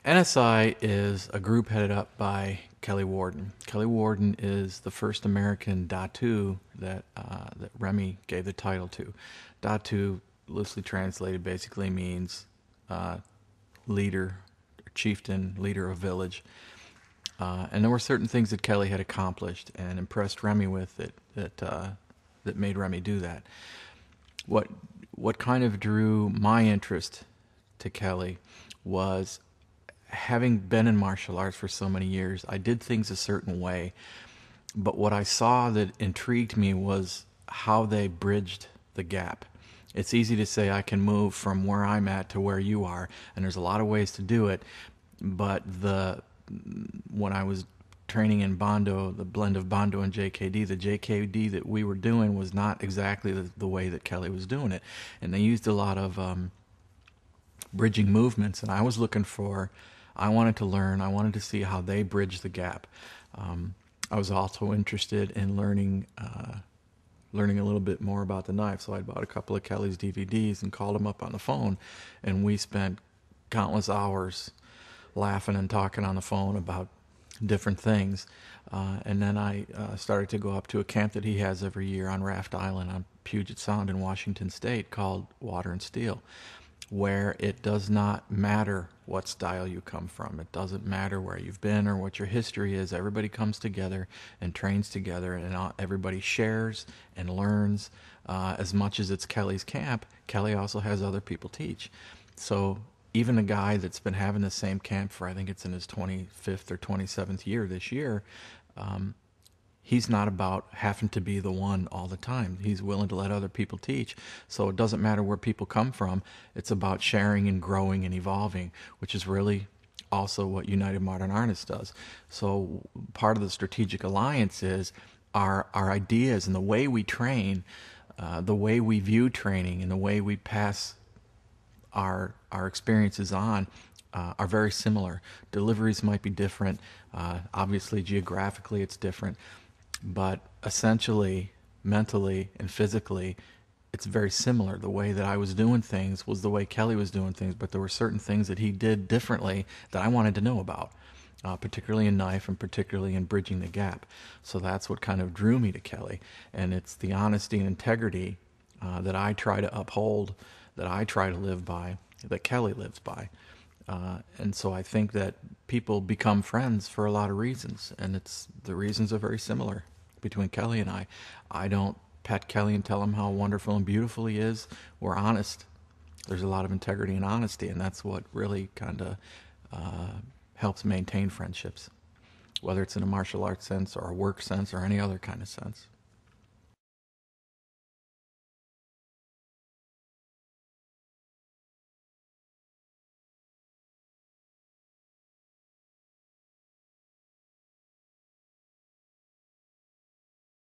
NSI is a group headed up by Kelly Warden. Kelly Warden is the first American Datu that Remy gave the title to. Datu, loosely translated, basically means leader, chieftain, leader of village. And there were certain things that Kelly had accomplished and impressed Remy with that made Remy do that. What kind of drew my interest to Kelly was, having been in martial arts for so many years, I did things a certain way, but what I saw that intrigued me was how they bridged the gap. It's easy to say I can move from where I'm at to where you are, and there's a lot of ways to do it, but when I was training in Bondo, the blend of Bondo and JKD, the JKD that we were doing was not exactly the way that Kelly was doing it, and they used a lot of bridging movements, and I wanted to learn, I wanted to see how they bridged the gap. I was also interested in learning a little bit more about the knife, so I bought a couple of Kelly's DVDs and called him up on the phone, and we spent countless hours laughing and talking on the phone about different things. And then I started to go up to a camp that he has every year on Raft Island on Puget Sound in Washington State called Water and Steel, where it does not matter what style you come from. It doesn't matter where you've been or what your history is. Everybody comes together and trains together, and everybody shares and learns. As much as it's Kelly's camp, Kelly also has other people teach. So even a guy that's been having the same camp for, I think it's in his 25th or 27th year this year, he's not about having to be the one all the time. He's willing to let other people teach. So it doesn't matter where people come from. It's about sharing and growing and evolving, which is really also what United Modern Artists does. So part of the strategic alliance is our ideas and the way we train, the way we view training, and the way we pass our experiences on are very similar. Deliveries might be different. Obviously, geographically, it's different. But essentially, mentally and physically, it's very similar. The way that I was doing things was the way Kelly was doing things, but there were certain things that he did differently that I wanted to know about, particularly in knife and particularly in bridging the gap. So that's what kind of drew me to Kelly. And it's the honesty and integrity that I try to uphold, that I try to live by, that Kelly lives by. And so I think that people become friends for a lot of reasons, and the reasons are very similar between Kelly and I. I don't pet Kelly and tell him how wonderful and beautiful he is. We're honest. There's a lot of integrity and honesty, and that's what really kind of helps maintain friendships, whether it's in a martial arts sense or a work sense or any other kind of sense.